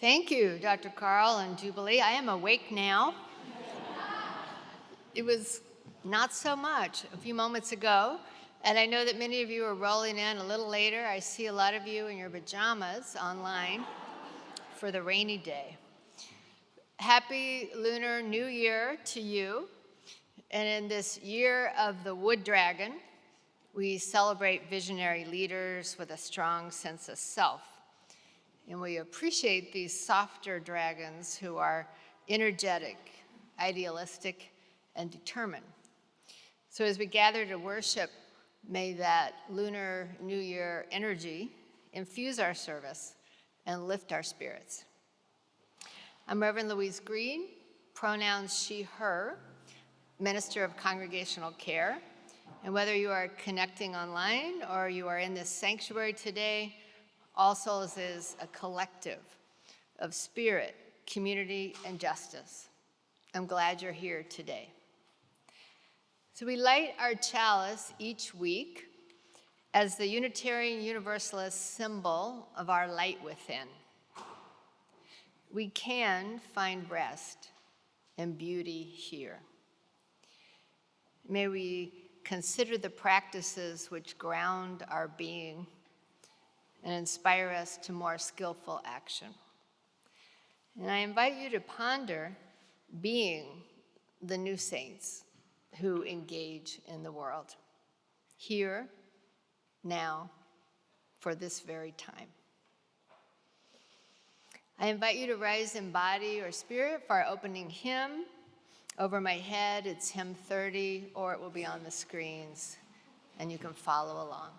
Thank you, Dr. Carl and Jubilee. I am awake now. It was not so much a few moments ago, and I know that many of you are rolling in a little later. I see a lot of you in your pajamas online for the rainy day. Happy Lunar New Year to you. And in this year of the Wood Dragon, we celebrate visionary leaders with a strong sense of self. And we appreciate these softer dragons who are energetic, idealistic, and determined. So as we gather to worship, may that Lunar New Year energy infuse our service and lift our spirits. I'm Reverend Louise Green, pronouns she, her, Minister of Congregational Care. And whether you are connecting online or you are in this sanctuary today, All Souls is a collective of spirit, community, and justice. I'm glad you're here today. So we light our chalice each week as the Unitarian Universalist symbol of our light within. We can find rest and beauty here. May we consider the practices which ground our being and inspire us to more skillful action. And I invite you to ponder being the new saints who engage in the world, here, now, for this very time. I invite you to rise in body or spirit for our opening hymn. Over my head, it's hymn 30, or it will be on the screens, and you can follow along.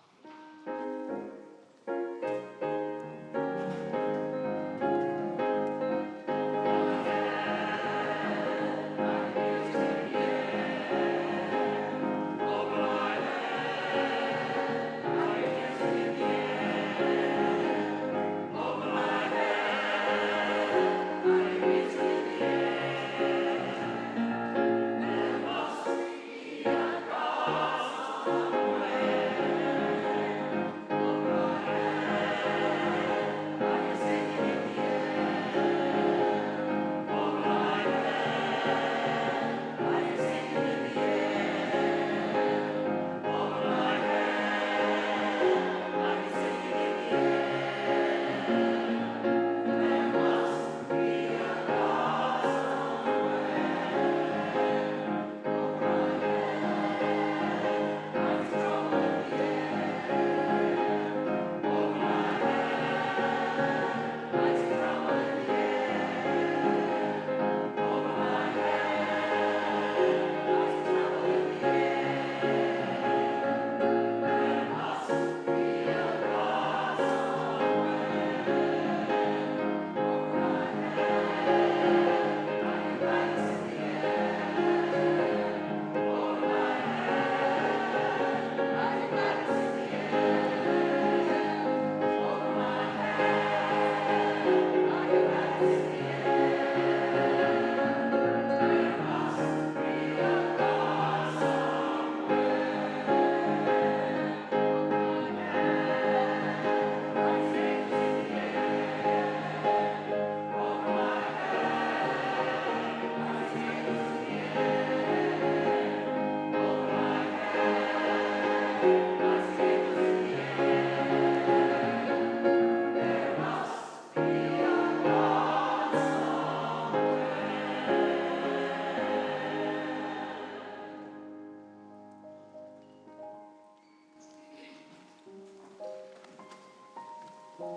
Good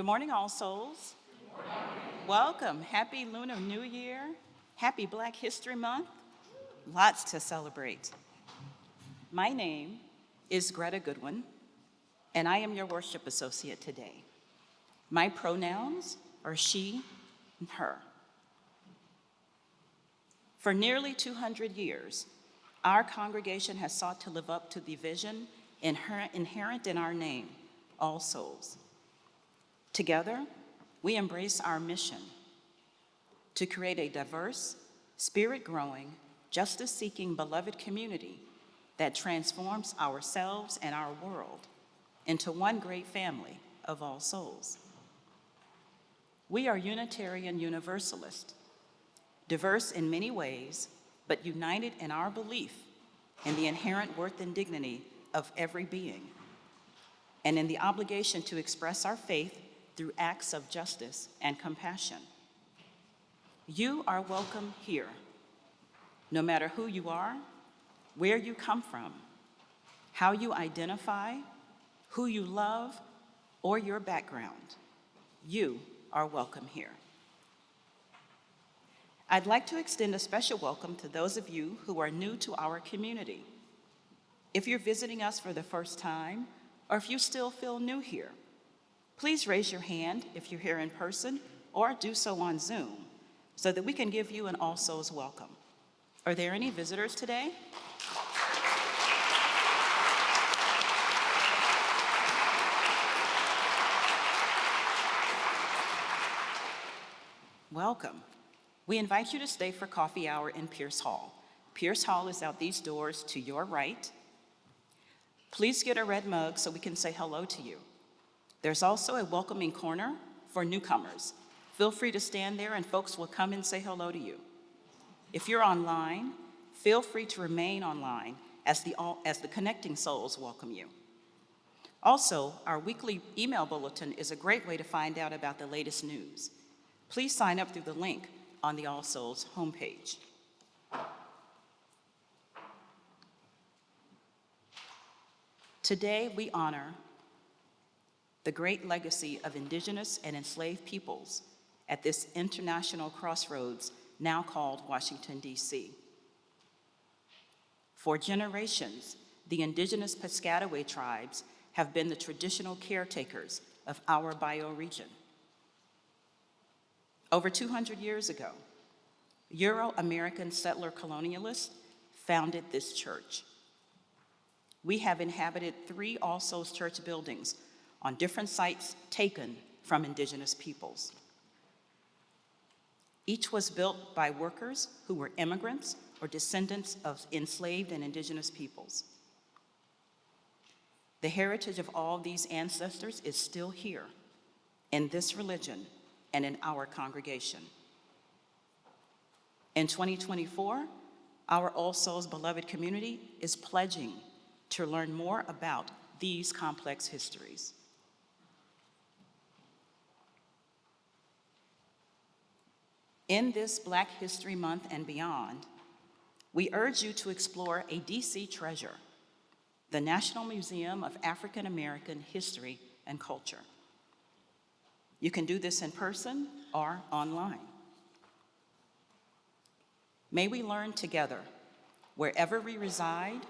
morning, All Souls. Welcome. Happy Lunar New Year. Happy Black History Month. Lots to celebrate. My name is Greta Goodwin, and I am your worship associate today. My pronouns are she and her. For nearly 200 years, our congregation has sought to live up to the vision inherent in our name, All Souls. Together, we embrace our mission to create a diverse, spirit-growing, justice-seeking, beloved community that transforms ourselves and our world into one great family of all souls. We are Unitarian Universalist, diverse in many ways, but united in our belief in the inherent worth and dignity of every being, and in the obligation to express our faith through acts of justice and compassion. You are welcome here, no matter who you are, where you come from, how you identify, who you love, or your background. You are welcome here. I'd like to extend a special welcome to those of you who are new to our community. If you're visiting us for the first time, or if you still feel new here, please raise your hand if you're here in person, or do so on Zoom, so that we can give you an All Souls welcome. Are there any visitors today? Welcome. We invite you to stay for coffee hour in Pierce Hall. Pierce Hall is out these doors to your right. Please get a red mug so we can say hello to you. There's also a welcoming corner for newcomers. Feel free to stand there and folks will come and say hello to you. If you're online, feel free to remain online as the Connecting Souls welcome you. Also, our weekly email bulletin is a great way to find out about the latest news. Please sign up through the link on the All Souls homepage. Today, we honor the great legacy of Indigenous and enslaved peoples at this international crossroads now called Washington, D.C. For generations, the Indigenous Piscataway tribes have been the traditional caretakers of our bioregion. Over 200 years ago, Euro-American settler colonialists founded this church. We have inhabited 3 All Souls Church buildings on different sites taken from Indigenous peoples. Each was built by workers who were immigrants or descendants of enslaved and Indigenous peoples. The heritage of all these ancestors is still here in this religion and in our congregation. In 2024, our All Souls beloved community is pledging to learn more about these complex histories. In this Black History Month and beyond, we urge you to explore a DC treasure, the National Museum of African American History and Culture. You can do this in person or online. May we learn together, wherever we reside,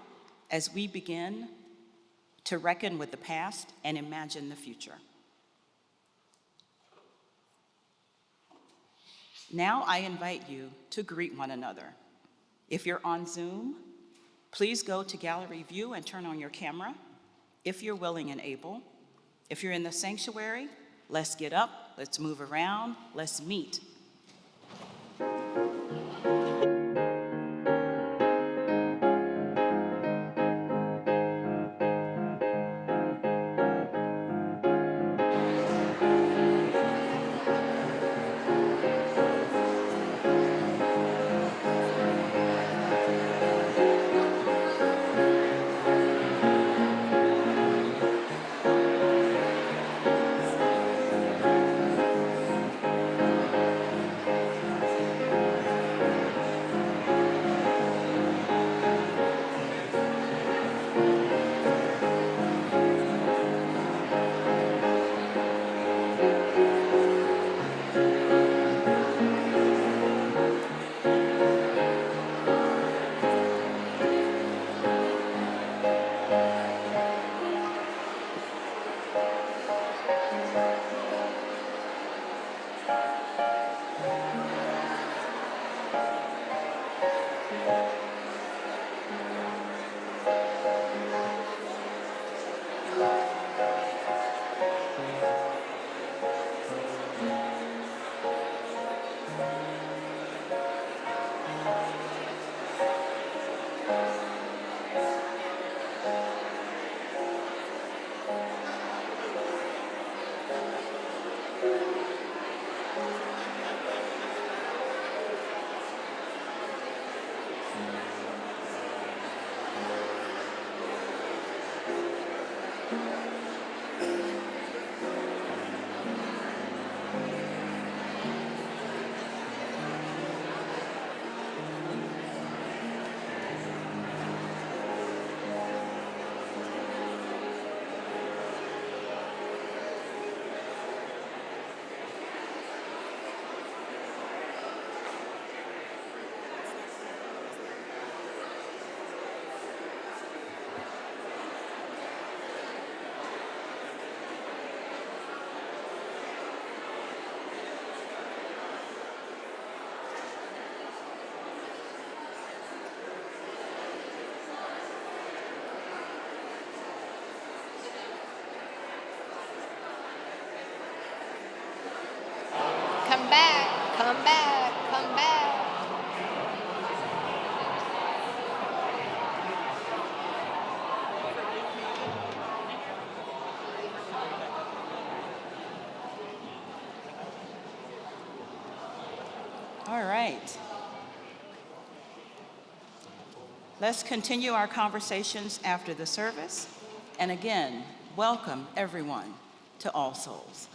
as we begin to reckon with the past and imagine the future. Now I invite you to greet one another. If you're on Zoom, please go to Gallery View and turn on your camera, if you're willing and able. If you're in the sanctuary, let's get up, let's move around, let's meet. Come back, come back, come back. All right. Let's continue our conversations after the service. And again, welcome everyone to All Souls.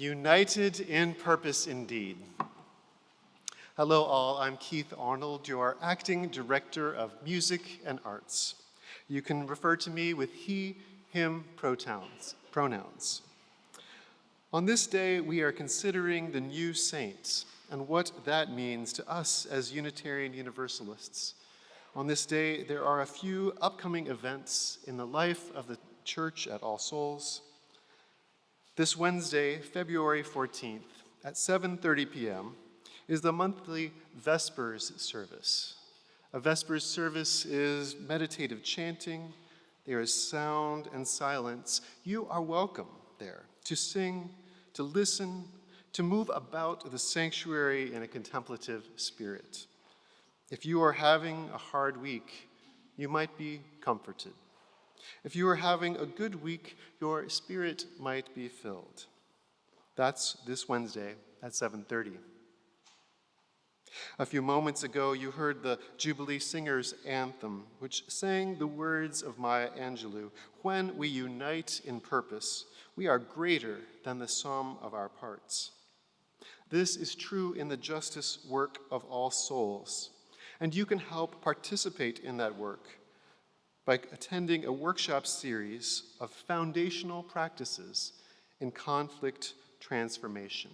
United in purpose indeed. Hello all, I'm Keith Arnold, your Acting Director of Music and Arts. You can refer to me with he, him pronouns. On this day, we are considering the new saints and what that means to us as Unitarian Universalists. On this day, there are a few upcoming events in the life of the Church at All Souls. This Wednesday, February 14th, at 7:30 p.m., is the monthly Vespers service. A Vespers service is meditative chanting. There is sound and silence. You are welcome there to sing, to listen, to move about the sanctuary in a contemplative spirit. If you are having a hard week, you might be comforted. If you are having a good week, your spirit might be filled. That's this Wednesday at 7:30. A few moments ago, you heard the Jubilee Singers Anthem, which sang the words of Maya Angelou, "When we unite in purpose, we are greater than the sum of our parts." This is true in the justice work of All Souls, and you can help participate in that work by attending a workshop series of foundational practices in conflict transformation.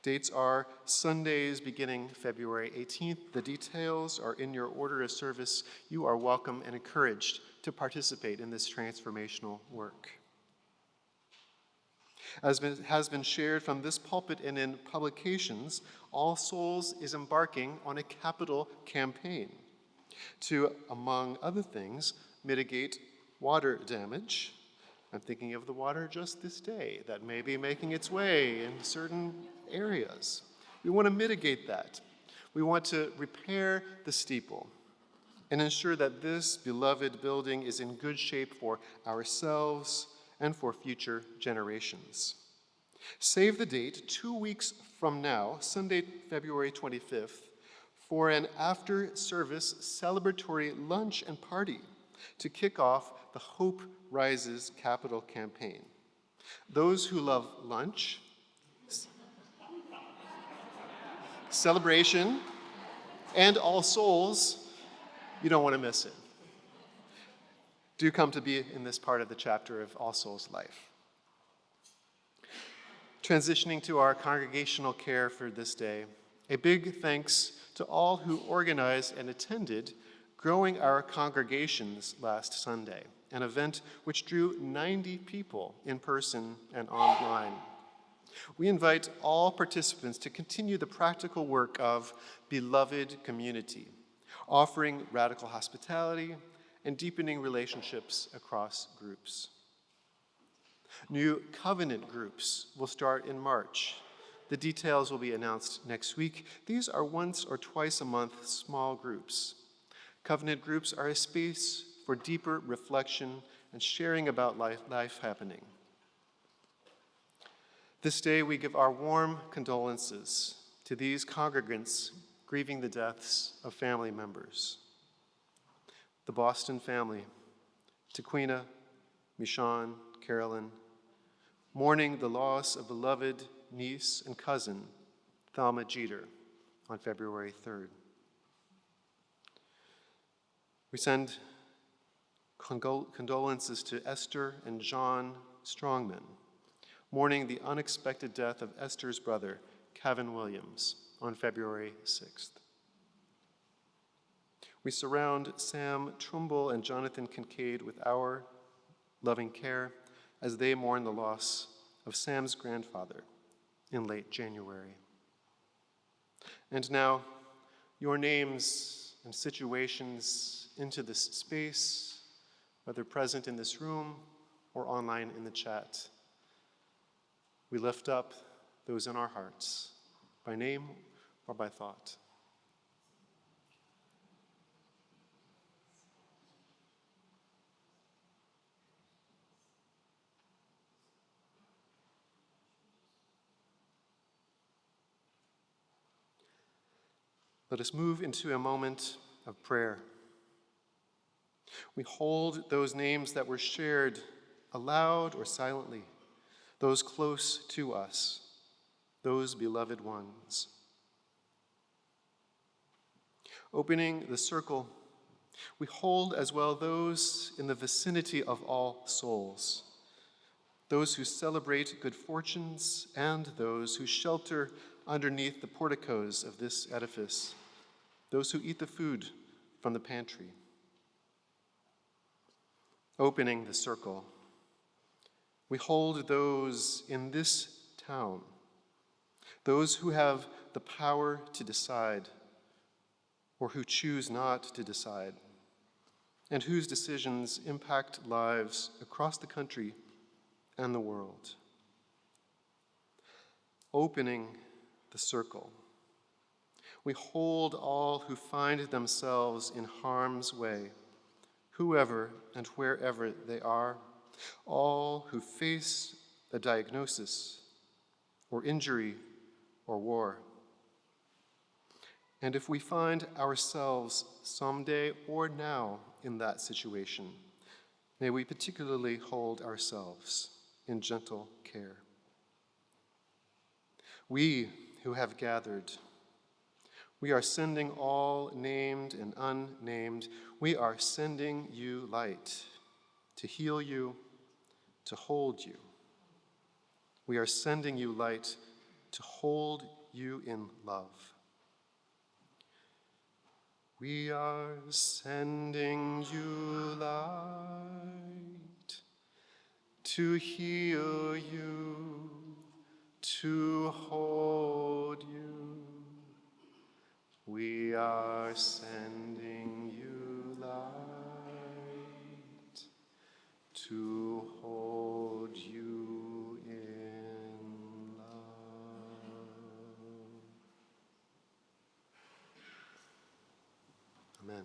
Dates are Sundays beginning February 18th. The details are in your order of service. You are welcome and encouraged to participate in this transformational work. As has been shared from this pulpit and in publications, All Souls is embarking on a capital campaign to, among other things, mitigate water damage. I'm thinking of the water just this day that may be making its way in certain areas. We want to mitigate that. We want to repair the steeple and ensure that this beloved building is in good shape for ourselves and for future generations. Save the date 2 weeks from now, Sunday, February 25th, for an after-service celebratory lunch and party to kick off the Hope Rises Capital campaign. Those who love lunch, celebration, and All Souls, you don't want to miss it. Do come to be in this part of the chapter of All Souls' life. Transitioning to our congregational care for this day, a big thanks to all who organized and attended Growing Our Congregations last Sunday, an event which drew 90 people in person and online. We invite all participants to continue the practical work of beloved community, offering radical hospitality and deepening relationships across groups. New covenant groups will start in March. The details will be announced next week. These are once or twice a month small groups. Covenant groups are a space for deeper reflection and sharing about life happening. This day, we give our warm condolences to these congregants grieving the deaths of family members. The Boston family, Tequina, Michonne, Carolyn, mourning the loss of beloved niece and cousin, Thelma Jeter, on February 3rd. We send condolences to Esther and John Strongman, mourning the unexpected death of Esther's brother, Kevin Williams, on February 6th. We surround Sam Trumbull and Jonathan Kincaid with our loving care as they mourn the loss of Sam's grandfather in late January. And now, your names and situations into this space, whether present in this room or online in the chat. We lift up those in our hearts, by name or by thought. Let us move into a moment of prayer. We hold those names that were shared aloud or silently those close to us, those beloved ones. Opening the circle, we hold as well those in the vicinity of all souls, those who celebrate good fortunes and those who shelter underneath the porticos of this edifice, those who eat the food from the pantry. Opening the circle, we hold those in this town, those who have the power to decide or who choose not to decide, and whose decisions impact lives across the country and the world. Opening the circle, we hold all who find themselves in harm's way, whoever and wherever they are, all who face a diagnosis or injury or war. And if we find ourselves someday or now in that situation, may we particularly hold ourselves in gentle care. We who have gathered, we are sending all named and unnamed, we are sending you light to heal you, to hold you. We are sending you light to hold you in love. We are sending you light to heal you, to hold you. We are sending you light to hold you in love. Amen.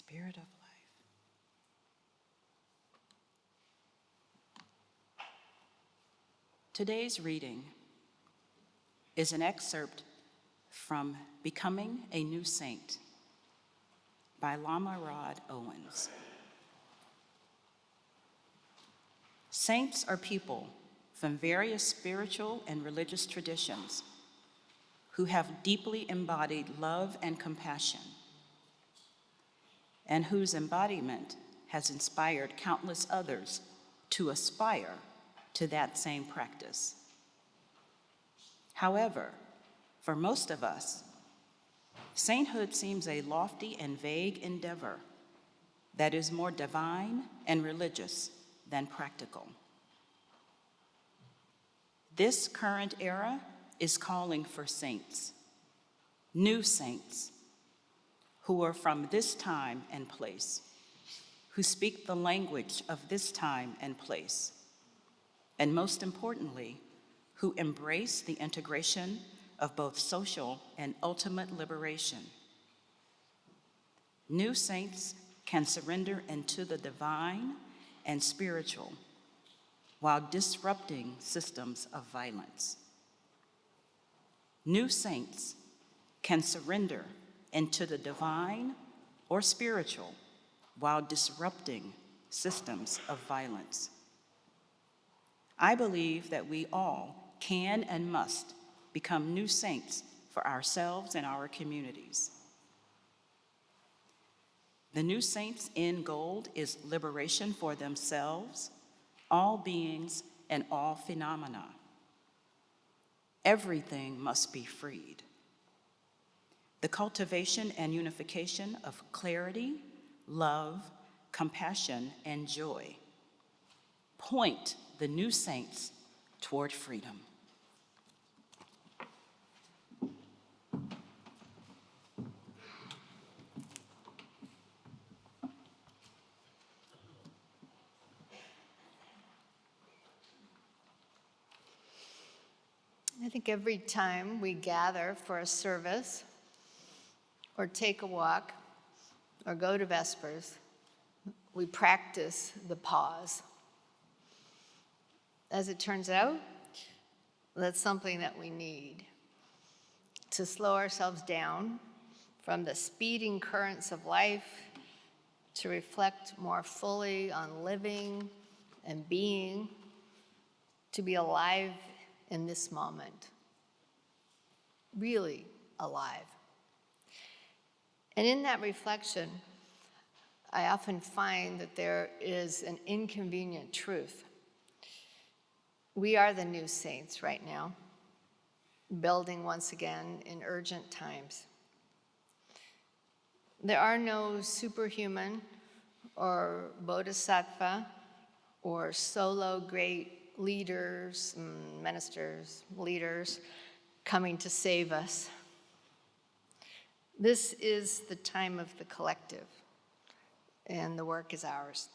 Spirit of life. Today's reading is an excerpt from Becoming a New Saint by Lama Rod Owens. Saints are people from various spiritual and religious traditions who have deeply embodied love and compassion, and whose embodiment has inspired countless others to aspire to that same practice. However, for most of us, sainthood seems a lofty and vague endeavor that is more divine and religious than practical. This current era is calling for saints, new saints, who are from this time and place, who speak the language of this time and place, and most importantly, who embrace the integration of both social and ultimate liberation. New saints can surrender into the divine and spiritual while disrupting systems of violence. New saints can surrender into the divine or spiritual while disrupting systems of violence. I believe that we all can and must become new saints for ourselves and our communities. The new saints' end goal is liberation for themselves, all beings, and all phenomena. Everything must be freed. The cultivation and unification of clarity, love, compassion, and joy point the new saints toward freedom. I think every time we gather for a service, or take a walk, or go to Vespers, we practice the pause. As it turns out, that's something that we need to slow ourselves down from the speeding currents of life, to reflect more fully on living and being, to be alive in this moment, really alive. And in that reflection, I often find that there is an inconvenient truth. We are the new saints right now, building once again in urgent times. There are no superhuman or bodhisattva or solo great leaders, ministers, leaders coming to save us. This is the time of the collective, and the work is ours.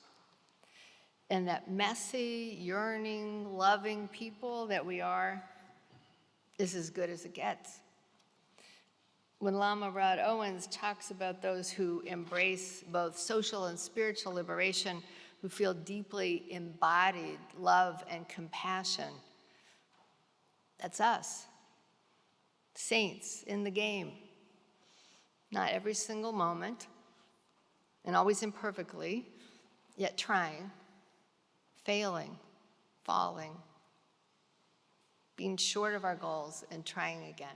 And that messy, yearning, loving people that we are is as good as it gets. When Lama Rod Owens talks about those who embrace both social and spiritual liberation, who feel deeply embodied love and compassion, that's us, saints in the game. Not every single moment, and always imperfectly, yet trying, failing, falling, being short of our goals and trying again.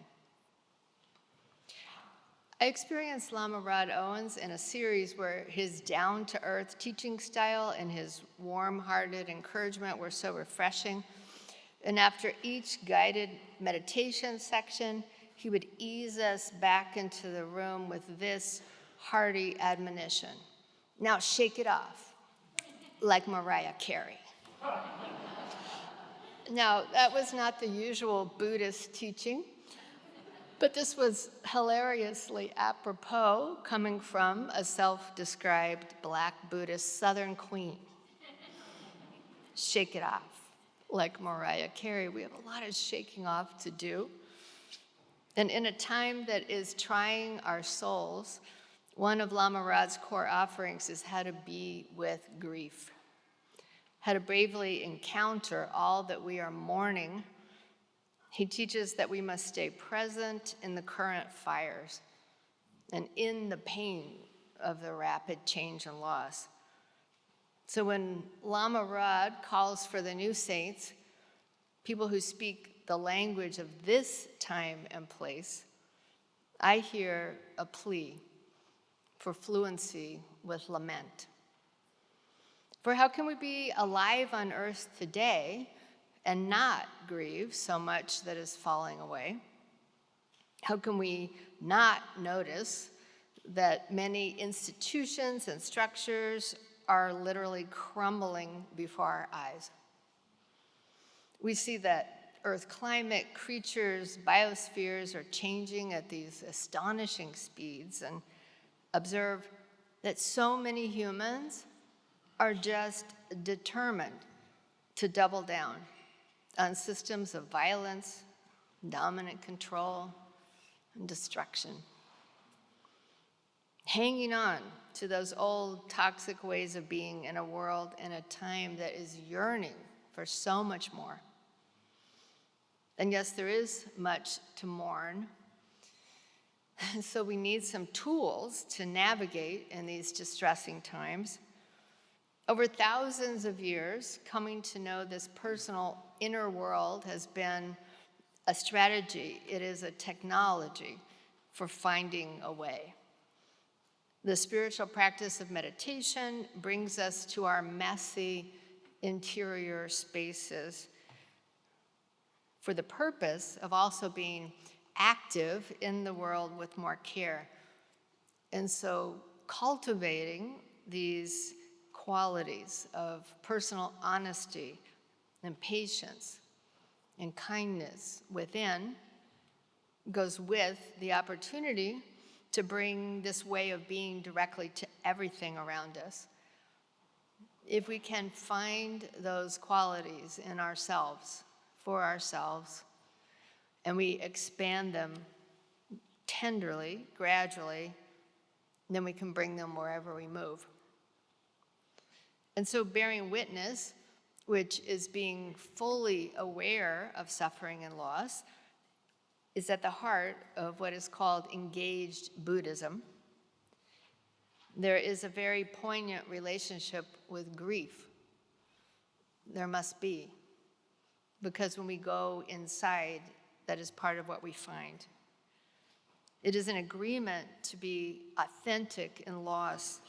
I experienced Lama Rod Owens in a series where his down-to-earth teaching style and his warm-hearted encouragement were so refreshing. And after each guided meditation section, he would ease us back into the room with this hearty admonition. Now shake it off, like Mariah Carey. Now, that was not the usual Buddhist teaching, but this was hilariously apropos coming from a self-described Black Buddhist Southern queen. Shake it off, like Mariah Carey. We have a lot of shaking off to do. And in a time that is trying our souls, One of Lama Rad's core offerings is how to be with grief, how to bravely encounter all that we are mourning. He teaches that we must stay present in the current fires and in the pain of the rapid change and loss. So when Lama Rad calls for the new saints, people who speak the language of this time and place, I hear a plea for fluency with lament. For how can we be alive on earth today and not grieve so much that is falling away? How can we not notice that many institutions and structures are literally crumbling before our eyes? We see that Earth climate, creatures, biospheres are changing at these astonishing speeds, and observe that so many humans are just determined to double down on systems of violence, dominant control, and destruction. Hanging on to those old toxic ways of being in a world and a time that is yearning for so much more. And yes, there is much to mourn. And so we need some tools to navigate in these distressing times. Over thousands of years, coming to know this personal inner world has been a strategy. It is a technology for finding a way. The spiritual practice of meditation brings us to our messy interior spaces for the purpose of also being active in the world with more care. And so cultivating these qualities of personal honesty and patience and kindness within goes with the opportunity to bring this way of being directly to everything around us. If we can find those qualities in ourselves, for ourselves, and we expand them tenderly, gradually, then we can bring them wherever we move. And so bearing witness, which is being fully aware of suffering and loss, is at the heart of what is called engaged Buddhism. There is a very poignant relationship with grief. There must be, because when we go inside, that is part of what we find. It is an agreement to be authentic in loss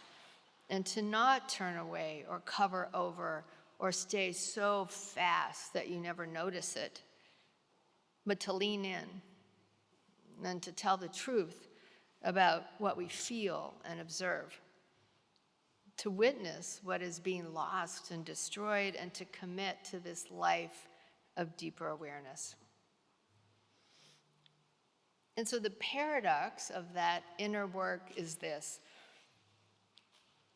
and to not turn away or cover over or stay so fast that you never notice it, but to lean in and to tell the truth about what we feel and observe, to witness what is being lost and destroyed, and to commit to this life of deeper awareness. And so the paradox of that inner work is this: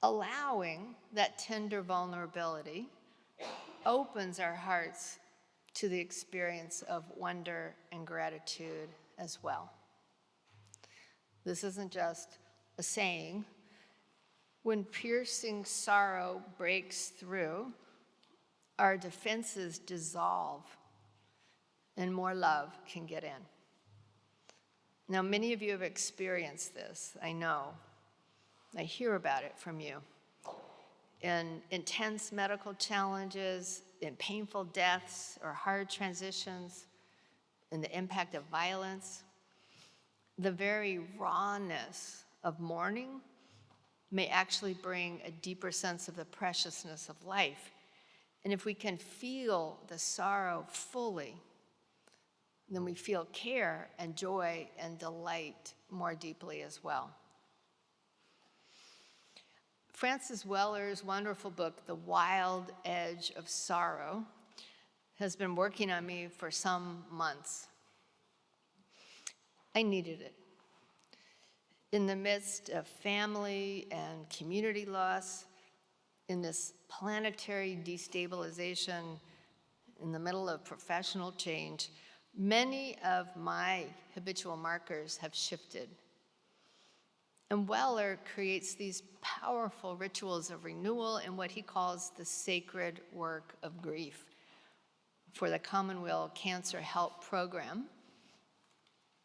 allowing that tender vulnerability opens our hearts to the experience of wonder and gratitude as well. This isn't just a saying. When piercing sorrow breaks through, our defenses dissolve and more love can get in. Now, many of you have experienced this, I know. I hear about it from you. In intense medical challenges, in painful deaths or hard transitions, in the impact of violence, the very rawness of mourning may actually bring a deeper sense of the preciousness of life. And if we can feel the sorrow fully, then we feel care and joy and delight more deeply as well. Francis Weller's wonderful book, The Wild Edge of Sorrow, has been working on me for some months. I needed it. In the midst of family and community loss, in this planetary destabilization, in the middle of professional change, many of my habitual markers have shifted. And Weller creates these powerful rituals of renewal in what he calls the sacred work of grief for the Commonweal Cancer Help Program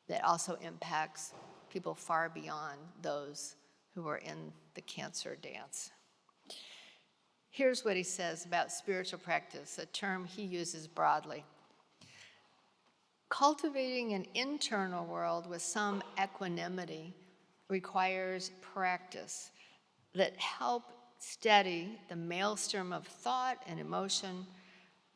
that also impacts people far beyond those who are in the cancer dance. Here's what he says about spiritual practice, a term he uses broadly. Cultivating an internal world with some equanimity requires practice that help steady the maelstrom of thought and emotion,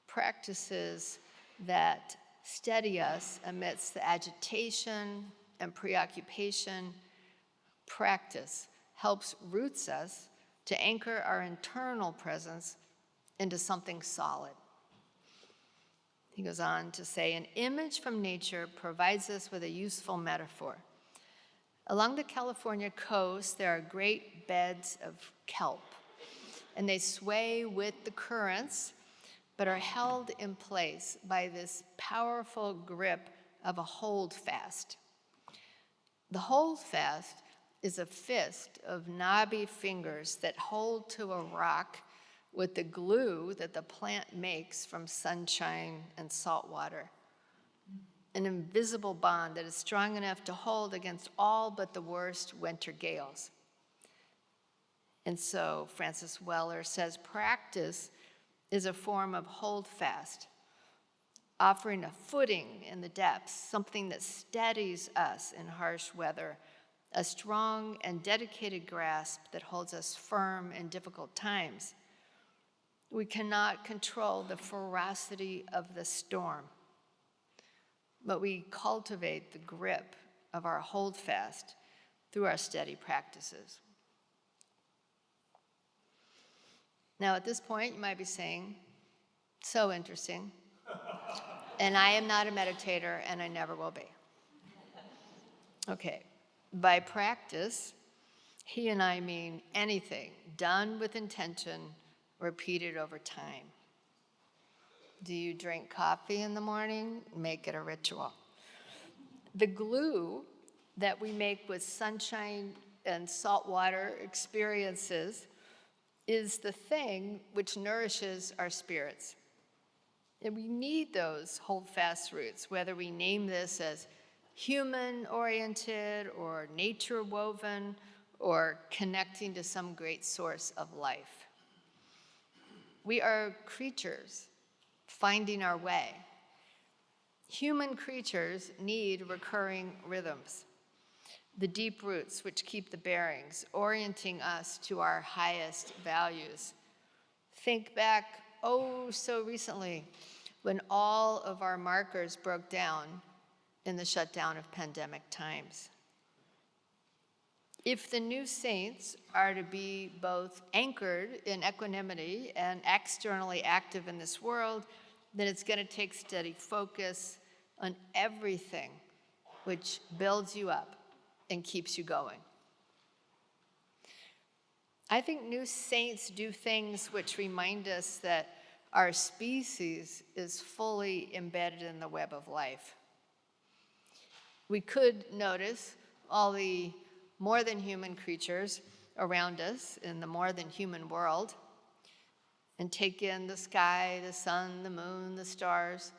practices that steady us amidst the agitation and preoccupation. Practice helps roots us to anchor our internal presence into something solid. He goes on to say, an image from nature provides us with a useful metaphor. Along the California coast, there are great beds of kelp, and they sway with the currents, but are held in place by this powerful grip of a holdfast. The holdfast is a fist of knobby fingers that hold to a rock with the glue that the plant makes from sunshine and salt water. An invisible bond that is strong enough to hold against all but the worst winter gales. And so Francis Weller says practice is a form of holdfast, offering a footing in the depths, something that steadies us in harsh weather, a strong and dedicated grasp that holds us firm in difficult times. We cannot control the ferocity of the storm, but we cultivate the grip of our holdfast through our steady practices. Now, at this point, you might be saying, so interesting, and I am not a meditator, and I never will be. Okay, by practice, he and I mean anything done with intention, repeated over time. Do you drink coffee in the morning? Make it a ritual. The glue that we make with sunshine and saltwater experiences is the thing which nourishes our spirits. And we need those holdfast roots, whether we name this as human-oriented or nature-woven or connecting to some great source of life. We are creatures finding our way. Human creatures need recurring rhythms, the deep roots which keep the bearings, orienting us to our highest values. Think back, oh, so recently, when all of our markers broke down in the shutdown of pandemic times. If the new saints are to be both anchored in equanimity and externally active in this world, then it's going to take steady focus on everything which builds you up and keeps you going. I think new saints do things which remind us that our species is fully embedded in the web of life. We could notice all the more than human creatures around us in the more than human world and take in the sky, the sun, the moon, the stars,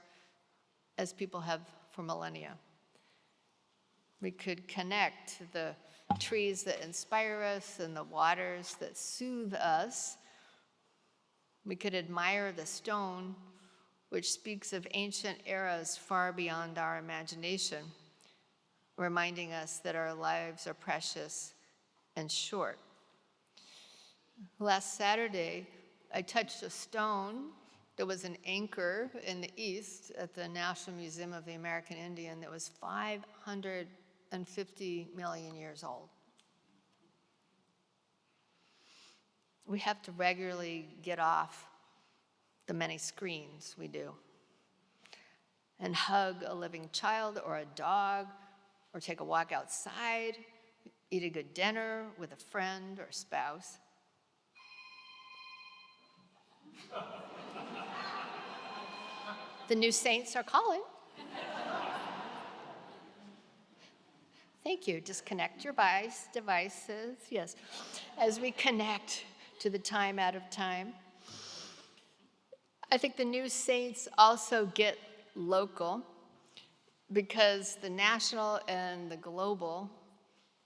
as people have for millennia. We could connect to the trees that inspire us and the waters that soothe us. We could admire the stone, which speaks of ancient eras far beyond our imagination, reminding us that our lives are precious and short. Last Saturday, I touched a stone that was an anchor in the East at the National Museum of the American Indian that was 550 million years old. We have to regularly get off the many screens we do and hug a living child or a dog or take a walk outside, eat a good dinner with a friend or spouse. The new saints are calling. Thank you. Disconnect your devices. Yes. As we connect to the time out of time. I think the new saints also get local because the national and the global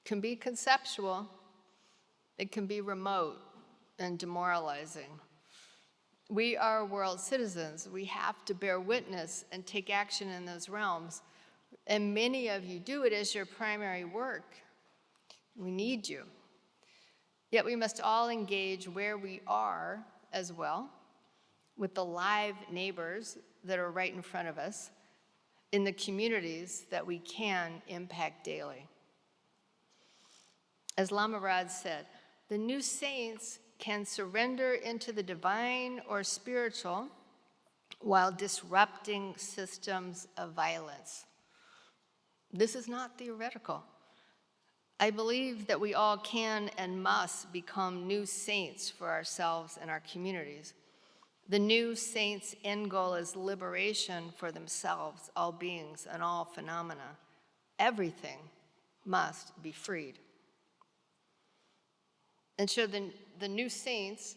can be conceptual. It can be remote and demoralizing. We are world citizens. We have to bear witness and take action in those realms. And many of you do it as your primary work. We need you. Yet we must all engage where we are as well, with the live neighbors that are right in front of us, in the communities that we can impact daily. As Lama Rad said, the new saints can surrender into the divine or spiritual while disrupting systems of violence. This is not theoretical. I believe that we all can and must become new saints for ourselves and our communities. The new saints' end goal is liberation for themselves, all beings, and all phenomena. Everything must be freed. And so the new saints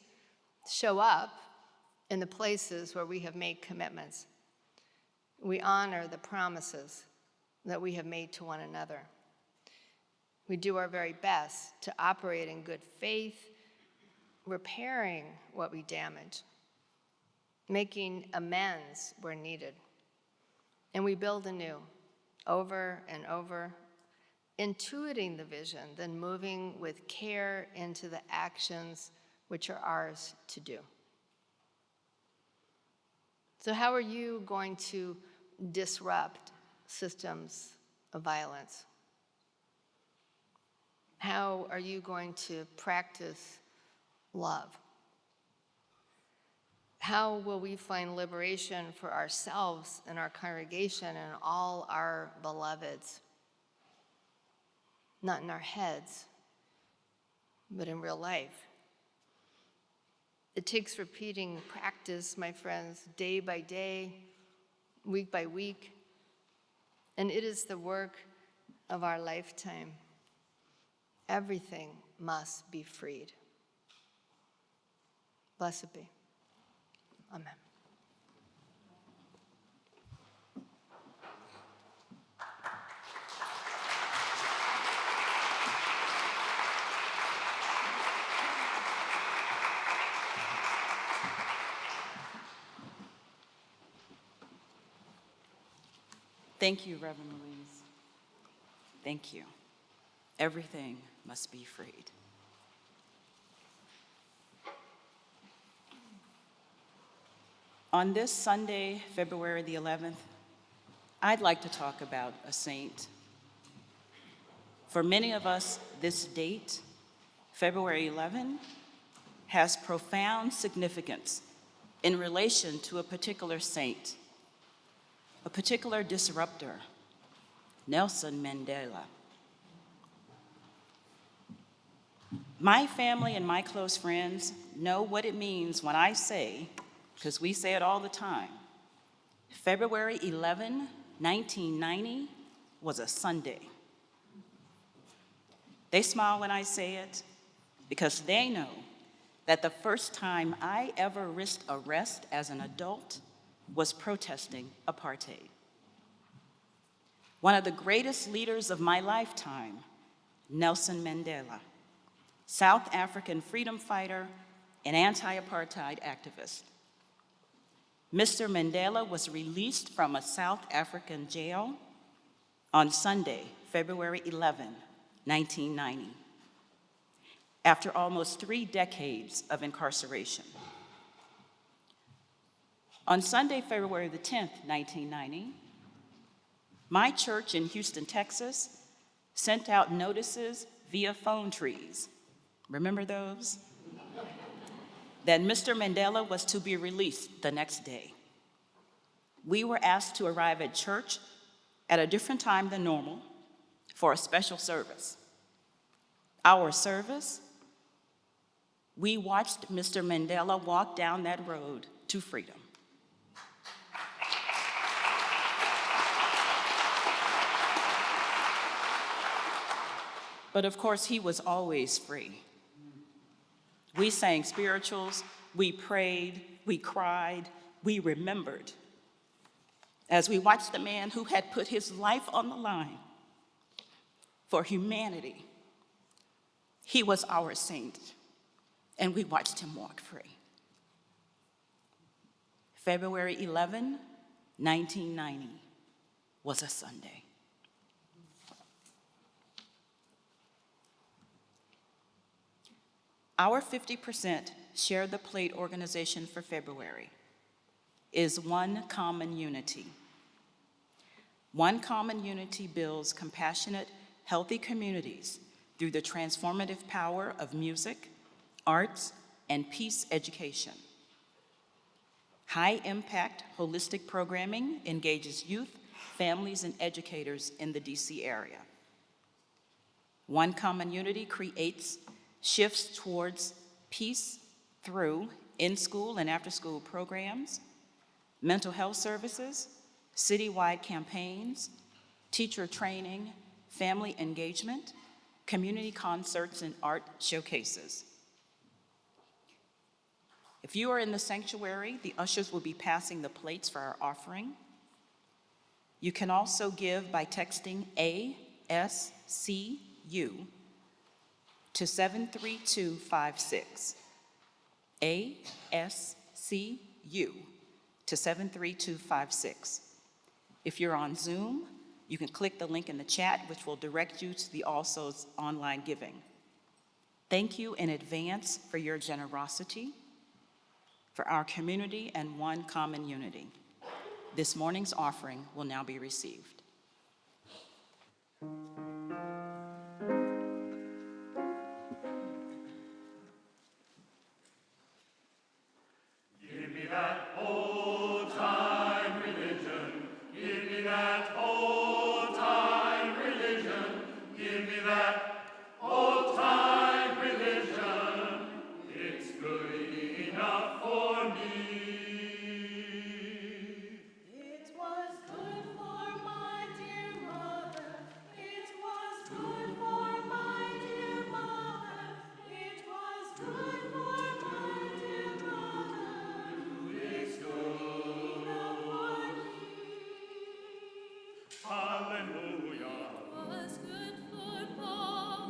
show up in the places where we have made commitments. We honor the promises that we have made to one another. We do our very best to operate in good faith, repairing what we damage, making amends where needed. And we build anew, over and over, intuiting the vision, then moving with care into the actions which are ours to do. So how are you going to disrupt systems of violence? How are you going to practice love? How will we find liberation for ourselves and our congregation and all our beloveds? Not in our heads, but in real life. It takes repeating practice, my friends, day by day, week by week, and it is the work of our lifetime. Everything must be freed. Blessed be. Amen. Thank you, Reverend Louise. Thank you. Everything must be freed. On this Sunday, February the 11th, I'd like to talk about a saint. For many of us, this date, February 11, has profound significance in relation to a particular saint, a particular disruptor, Nelson Mandela. My family and my close friends know what it means when I say, because we say it all the time, February 11, 1990 was a Sunday. They smile when I say it because they know that the first time I ever risked arrest as an adult was protesting apartheid. One of the greatest leaders of my lifetime, Nelson Mandela, South African freedom fighter and anti-apartheid activist. Mr. Mandela was released from a South African jail on Sunday, February 11, 1990, after almost 3 decades of incarceration. On Sunday, February the 10th, 1990, my church in Houston, Texas, sent out notices via phone trees. Remember those? That Mr. Mandela was to be released the next day. We were asked to arrive at church at a different time than normal for a special service. Our service, we watched Mr. Mandela walk down that road to freedom. But of course, he was always free. We sang spirituals, we prayed, we cried, we remembered as we watched the man who had put his life on the line for humanity. He was our saint, and we watched him walk free. February 11, 1990 was a Sunday. Our 50% Share the Plate organization for February is One Common Unity. One Common Unity builds compassionate, healthy communities through the transformative power of music, arts, and peace education. High-impact, holistic programming engages youth, families, and educators in the DC area. One Common Unity creates shifts towards peace through in-school and after-school programs, mental health services, citywide campaigns, teacher training, family engagement, community concerts, and art showcases. If you are in the sanctuary, the ushers will be passing the plates for our offering. You can also give by texting ASCU to 73256. ASCU to 73256. If you're on Zoom, you can click the link in the chat, which will direct you to the All Souls online giving. Thank you in advance for your generosity, for our community and One Common Unity. This morning's offering will now be received. Hallelujah. It was good for Paul.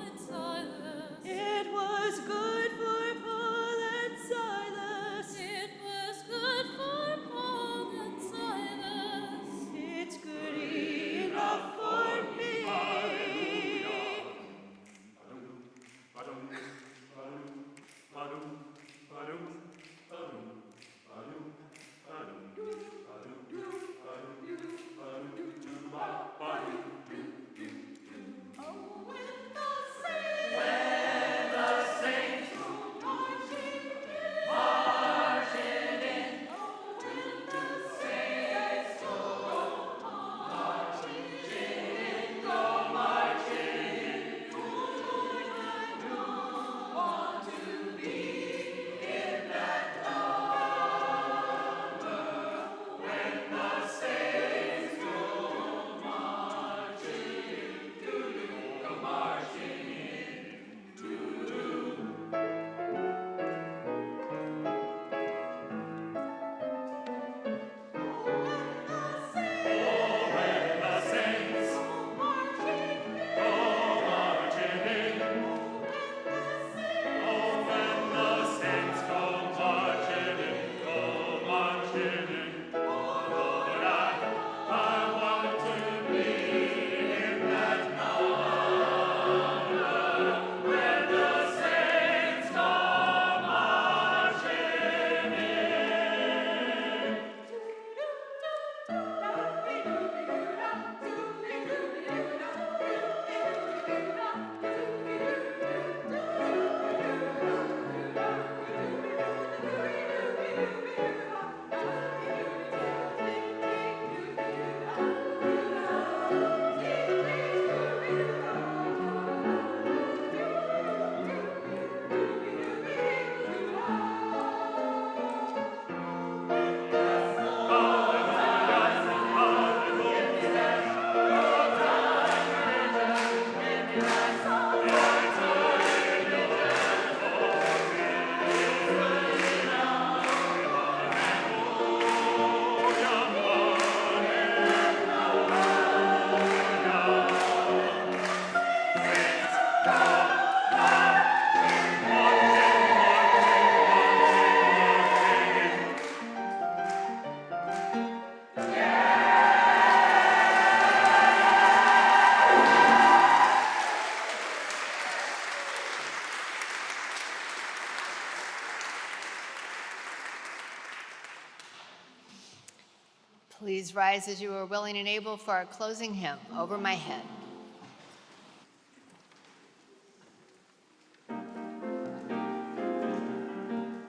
Please rise as you are willing and able for our closing hymn, Over My Head.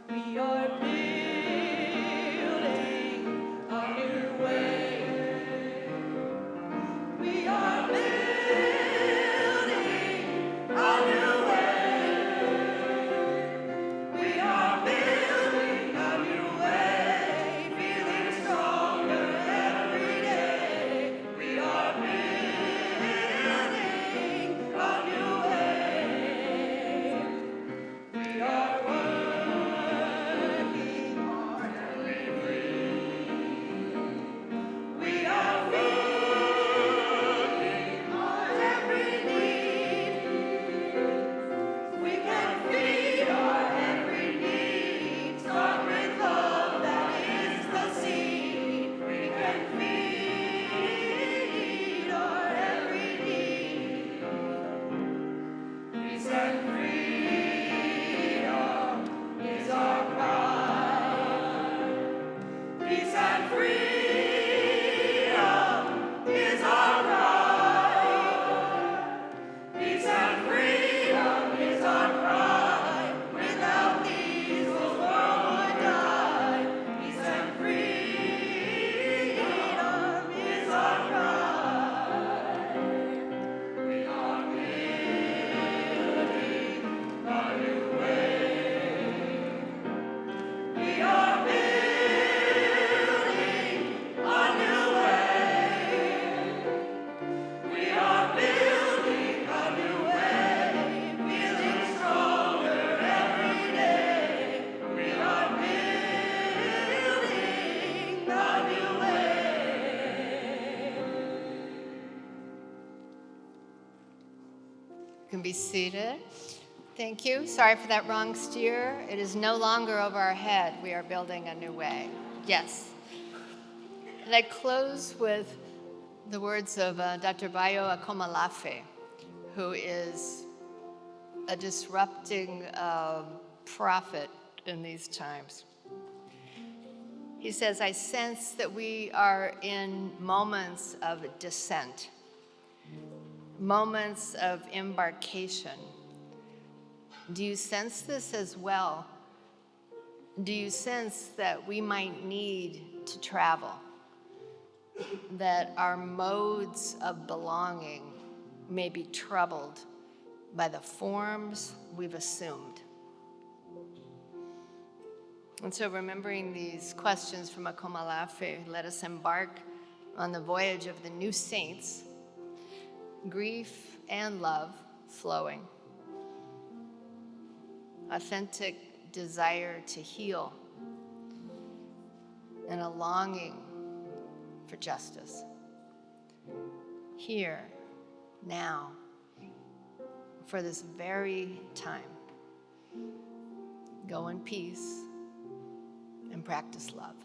We are building a new way. We are building a new way. We are building a new way, feeling stronger every day. We are building a new way. We are working hard every week. We are feeding our every need. We can feed our every need. Start with love, that is the seed. We can feed our every need. Peace and freedom is our cry. Peace and freedom is our cry. Peace and freedom is our cry. Without these, the world would die. Peace and freedom is our cry. We are building a new way. We are building a new way. We are building a new way, feeling stronger every day. We are building a new way. You can be seated. Thank you. Sorry for that wrong steer. It is no longer over our head. We are building a new way. Yes. And I close with the words of Dr. Bayo Akomolafe, who is a disrupting prophet in these times. He says, I sense that we are in moments of descent, moments of embarkation. Do you sense this as well? Do you sense that we might need to travel? That our modes of belonging may be troubled by the forms we've assumed? And so, remembering these questions from Akomolafe, let us embark on the voyage of the new saints, grief and love flowing, authentic desire to heal, and a longing for justice. Here, now, for this very time. Go in peace and practice love.